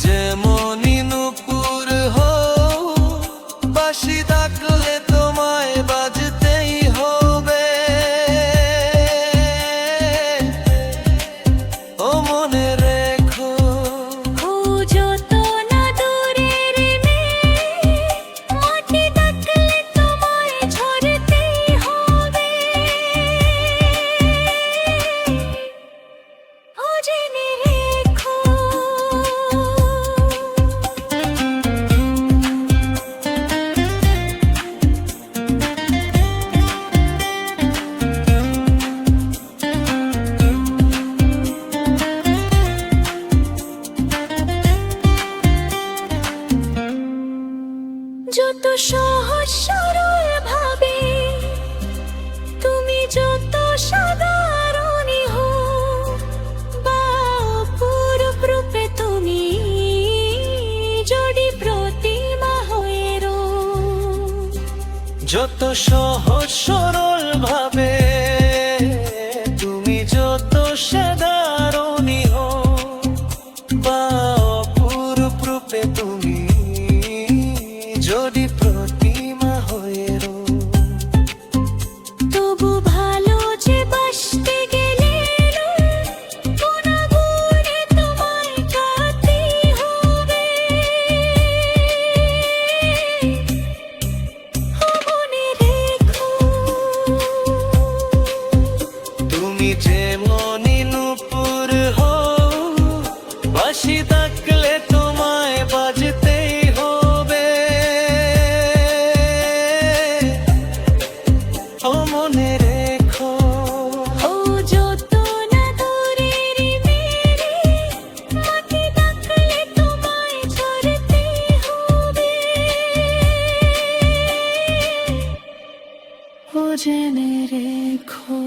যেমনই নূপুর হও, বাঁশি ডাকলে তোমায় বাজতেই হবে। ও মনে রেখো, ও যত না দূরের মেয়ে, মাটি ডাকলে তোমায় ঝরতেই হবে। ও জেনে রেখো, যত সহজ সরল ভাবে, তুমি যত সাধারণই হো, বা অপরূপ রূপে তুমি যদি প্রতিমা হয়ে রো। যত সহজ সরল ভাবে, তুমি যত সাধারণী হও, বা অপরূপ রূপে তুমি যদি প্রতিমা হয়ে রো। তবু ভালো যে বাসতে গেলে গুণাগুণে তোমায় গাতেই হবে। ও মনে রেখো, তুমি যেমনই নূপুর হও, বাঁশি ডাকলে তোমায় বাজতেই হবে। ও মনে রেখো, ও যত না দূরের মেয়ে, মাটি ডাকলে তোমায় ঝরতেই হবে। ও জেনে রেখো।